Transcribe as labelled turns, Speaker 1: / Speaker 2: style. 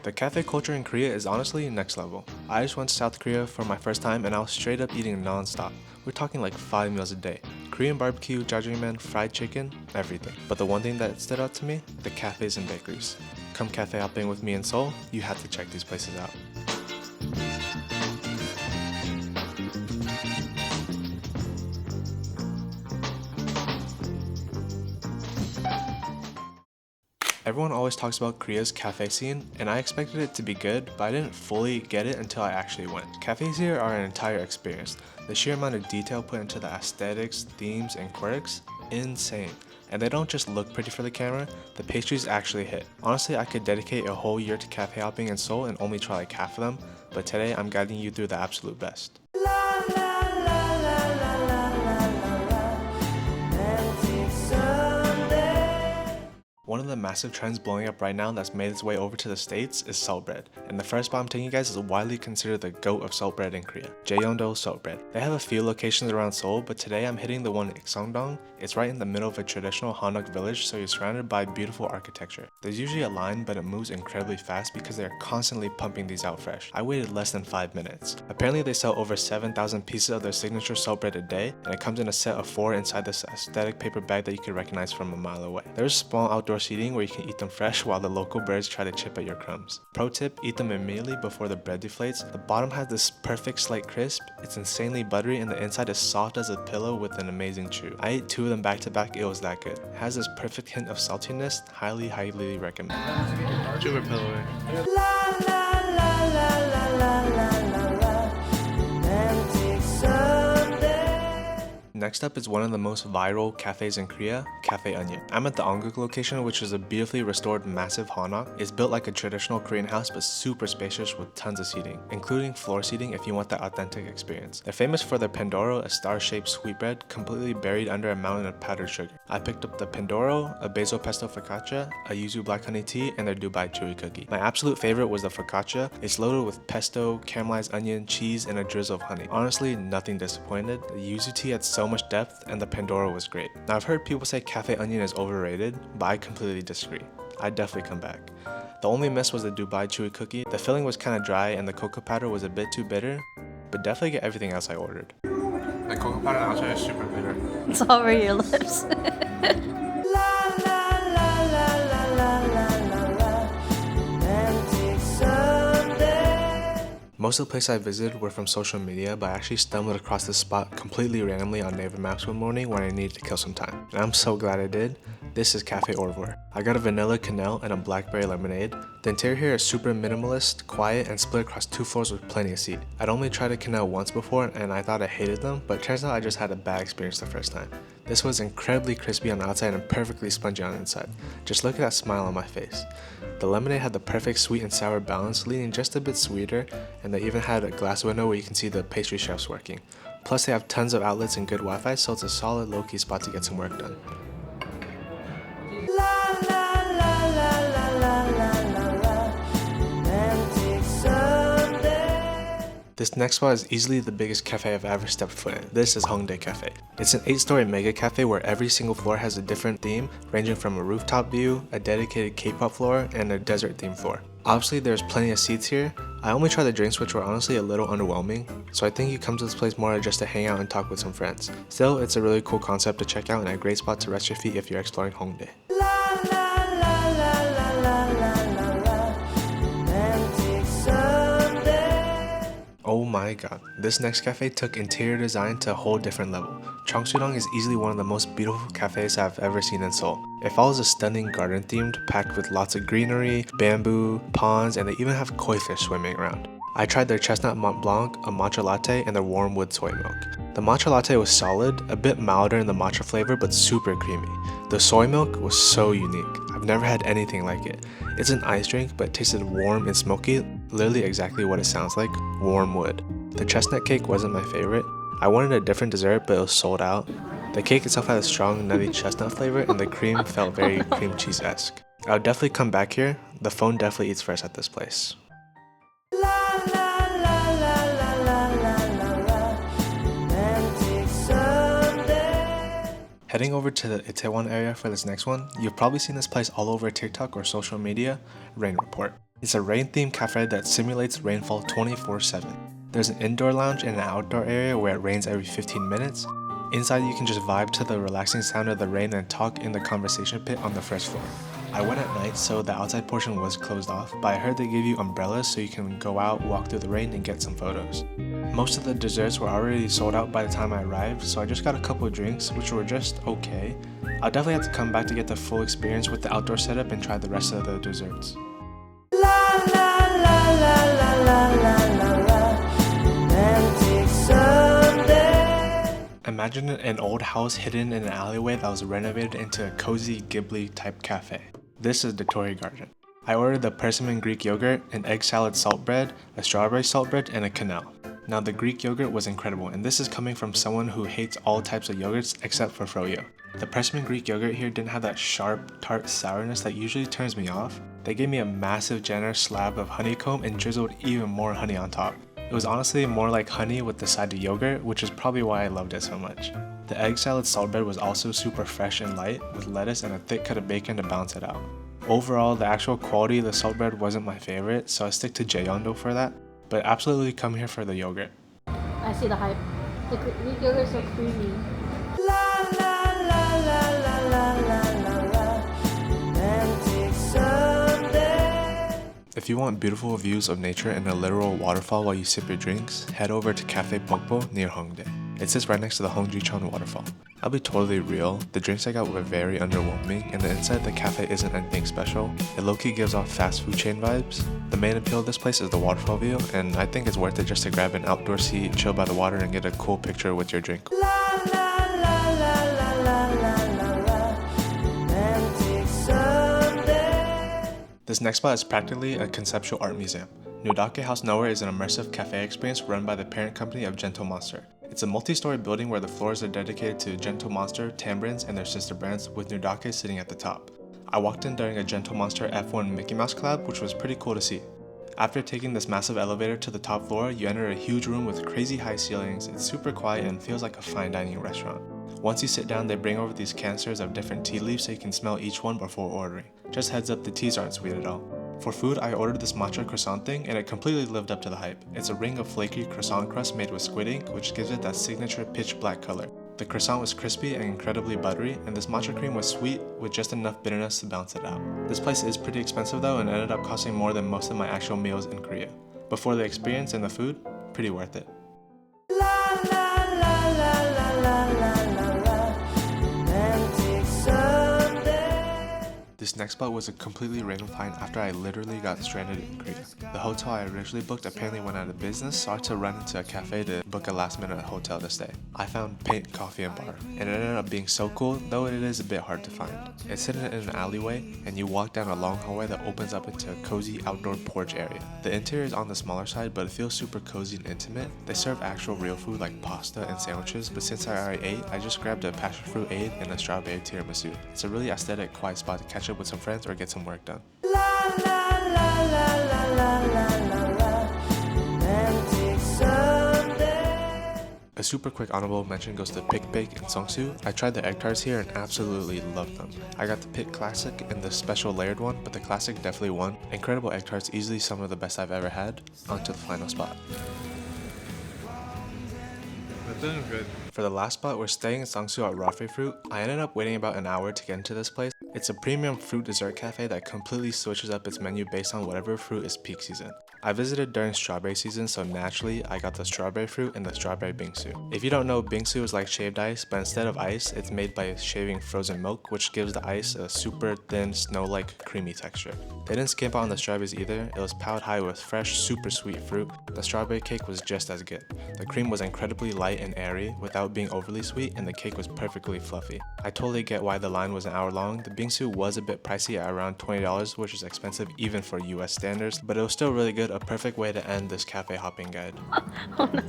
Speaker 1: The cafe culture in Korea is honestly next level. I just went to South Korea for my first time and I was straight up eating non-stop. We're talking like 5 meals a day. Korean barbecue, jjajangmyeon, fried chicken, everything. But the one thing that stood out to me, the cafes and bakeries. Come cafe hopping with me in Seoul, you have to check these places out. Everyone always talks about Korea's cafe scene, and I expected it to be good, but I didn't fully get it until I actually went. Cafes here are an entire experience. The sheer amount of detail put into the aesthetics, themes, and quirks, insane. And they don't just look pretty for the camera, the pastries actually hit. Honestly, I could dedicate a whole year to cafe hopping in Seoul and only try like half of them, but today I'm guiding you through the absolute best. One of the massive trends blowing up right now that's made its way over to the States is salt bread. And the first spot I'm taking you guys is widely considered the GOAT of salt bread in Korea, jayeondo salt bread. They have a few locations around Seoul, but today I'm hitting the one in Songdong. It's right in the middle of a traditional Hanok village, so you're surrounded by beautiful architecture. There's usually a line, but it moves incredibly fast because they're constantly pumping these out fresh. I waited less than 5 minutes. Apparently they sell over 7,000 pieces of their signature salt bread a day, and it comes in a set of 4 inside this aesthetic paper bag that you can recognize from a mile away. There's small outdoor seating where you can eat them fresh while the local birds try to chip at your crumbs. Pro tip, eat them immediately before the bread deflates. The bottom has this perfect slight crisp, it's insanely buttery, and the inside is soft as a pillow with an amazing chew. I ate 2 of them back to back, it was that good. It has this perfect hint of saltiness, highly recommend. Super pillowy. Next up is one of the most viral cafes in Korea, Cafe Onion. I'm at the Ongguk location, which is a beautifully restored massive hanok. It's built like a traditional Korean house but super spacious with tons of seating, including floor seating if you want that authentic experience. They're famous for their pandoro, a star-shaped sweetbread completely buried under a mountain of powdered sugar. I picked up the pandoro, a basil pesto focaccia, a yuzu black honey tea, and their Dubai chewy cookie. My absolute favorite was the focaccia. It's loaded with pesto, caramelized onion, cheese, and a drizzle of honey. Honestly, nothing disappointed. The yuzu tea had so much depth and the pandoro was great. Now I've heard people say Cafe Onion is overrated, but I completely disagree. I'd definitely come back. The only miss was the Dubai chewy cookie. The filling was kind of dry and the cocoa powder was a bit too bitter, but definitely get everything else I ordered. The cocoa powder outside is super bitter.
Speaker 2: It's all over your lips.
Speaker 1: Most of the places I visited were from social media, but I actually stumbled across this spot completely randomly on Naver Maps one morning when I needed to kill some time. And I'm so glad I did. This is Cafe Ourvir. I got a vanilla cannelle and a blackberry lemonade. The interior here is super minimalist, quiet, and split across 2 floors with plenty of seat. I'd only tried a cannelle once before and I thought I hated them, but it turns out I just had a bad experience the first time. This was incredibly crispy on the outside and perfectly spongy on the inside. Just look at that smile on my face. The lemonade had the perfect sweet and sour balance, leaning just a bit sweeter, and they even had a glass window where you can see the pastry chefs working. Plus they have tons of outlets and good Wi-Fi, so it's a solid low-key spot to get some work done. This next spot is easily the biggest cafe I've ever stepped foot in. This is Hongdae Cafe. It's an 8-story mega cafe where every single floor has a different theme, ranging from a rooftop view, a dedicated K-pop floor, and a desert themed floor. Obviously there's plenty of seats here. I only tried the drinks, which were honestly a little underwhelming, so I think you come to this place more just to hang out and talk with some friends. Still, it's a really cool concept to check out and a great spot to rest your feet if you're exploring Hongdae. Oh my god, this next cafe took interior design to a whole different level. Cheongsudang is easily one of the most beautiful cafes I've ever seen in Seoul. It follows a stunning garden themed, packed with lots of greenery, bamboo, ponds, and they even have koi fish swimming around. I tried their chestnut Mont Blanc, a matcha latte, and their warm wood soy milk. The matcha latte was solid, a bit milder in the matcha flavor but super creamy. The soy milk was so unique. I've never had anything like it. It's an ice drink but it tasted warm and smoky, literally exactly what it sounds like, warm wood. The chestnut cake wasn't my favorite. I wanted a different dessert but it was sold out. The cake itself had a strong nutty chestnut flavor and the cream felt very cream cheese-esque. I would definitely come back here. The phone definitely eats first at this place. Heading over to the Itaewon area for this next one, you've probably seen this place all over TikTok or social media, Rain Report. It's a rain-themed cafe that simulates rainfall 24/7. There's an indoor lounge and an outdoor area where it rains every 15 minutes. Inside you can just vibe to the relaxing sound of the rain and talk in the conversation pit on the first floor. I went at night, so the outside portion was closed off, but I heard they give you umbrellas so you can go out, walk through the rain, and get some photos. Most of the desserts were already sold out by the time I arrived, so I just got a couple of drinks, which were just okay. I'll definitely have to come back to get the full experience with the outdoor setup and try the rest of the desserts. Imagine an old house hidden in an alleyway that was renovated into a cozy Ghibli type cafe. This is Dotori Garden. I ordered the persimmon Greek yogurt, an egg salad salt bread, a strawberry salt bread, and a quenelle. Now the Greek yogurt was incredible, and this is coming from someone who hates all types of yogurts except for froyo. The persimmon Greek yogurt here didn't have that sharp, tart sourness that usually turns me off. They gave me a massive generous slab of honeycomb and drizzled even more honey on top. It was honestly more like honey with the side of yogurt, which is probably why I loved it so much. The egg salad salt bread was also super fresh and light, with lettuce and a thick cut of bacon to balance it out. Overall, the actual quality of the salt bread wasn't my favorite, so I stick to jayeondo for that, but absolutely come here for the yogurt.
Speaker 2: I see the hype. The Greek yogurt is so creamy.
Speaker 1: If you want beautiful views of nature and a literal waterfall while you sip your drinks, head over to Cafe Pokpo near Hongdae. It sits right next to the Hongdae waterfall. I'll be totally real, the drinks I got were very underwhelming, and the inside of the cafe isn't anything special. It low-key gives off fast food chain vibes. The main appeal of this place is the waterfall view, and I think it's worth it just to grab an outdoor seat, chill by the water, and get a cool picture with your drink. This next spot is practically a conceptual art museum. Nudake House Nowhere is an immersive cafe experience run by the parent company of Gentle Monster. It's a multi-story building where the floors are dedicated to Gentle Monster, Tambrins, and their sister brands, with Nudake sitting at the top. I walked in during a Gentle Monster F1 Mickey Mouse collab, which was pretty cool to see. After taking this massive elevator to the top floor, you enter a huge room with crazy high ceilings. It's super quiet and feels like a fine dining restaurant. Once you sit down, they bring over these canisters of different tea leaves so you can smell each one before ordering. Just heads up, the teas aren't sweet at all. For food, I ordered this matcha croissant thing, and it completely lived up to the hype. It's a ring of flaky croissant crust made with squid ink, which gives it that signature pitch black color. The croissant was crispy and incredibly buttery, and this matcha cream was sweet with just enough bitterness to balance it out. This place is pretty expensive though, and ended up costing more than most of my actual meals in Korea. But for the experience and the food, pretty worth it. This next spot was a completely random find after I literally got stranded in Korea. The hotel I originally booked apparently went out of business, so I had to run into a cafe to book a last minute hotel to stay. I found Paint Coffee and Bar, and it ended up being so cool, though it is a bit hard to find. It's hidden in an alleyway, and you walk down a long hallway that opens up into a cozy outdoor porch area. The interior is on the smaller side, but it feels super cozy and intimate. They serve actual real food like pasta and sandwiches, but since I already ate, I just grabbed a passion fruit aid and a strawberry tiramisu. It's a really aesthetic, quiet spot to catch up with some friends or get some work done. A super quick honorable mention goes to Pick Bake in Seoul. I tried the egg tarts here and absolutely loved them. I got the Pick Classic and the special layered one, but the Classic definitely won. Incredible egg tarts, easily some of the best I've ever had. On to the final spot.
Speaker 3: Good.
Speaker 1: For the last spot, we're staying in Seoul at Rafre Fruit. I ended up waiting about an hour to get into this place. It's a premium fruit dessert cafe that completely switches up its menu based on whatever fruit is peak season. I visited during strawberry season, so naturally I got the strawberry fruit and the strawberry bingsu. If you don't know, bingsu is like shaved ice, but instead of ice, it's made by shaving frozen milk, which gives the ice a super thin, snow-like creamy texture. They didn't skimp out on the strawberries either. It was piled high with fresh, super sweet fruit. The strawberry cake was just as good. The cream was incredibly light and airy without being overly sweet, and the cake was perfectly fluffy. I totally get why the line was an hour long. The bingsu was a bit pricey at around $20, which is expensive even for US standards, but it was still really good, a perfect way to end this cafe hopping guide.
Speaker 2: Oh no.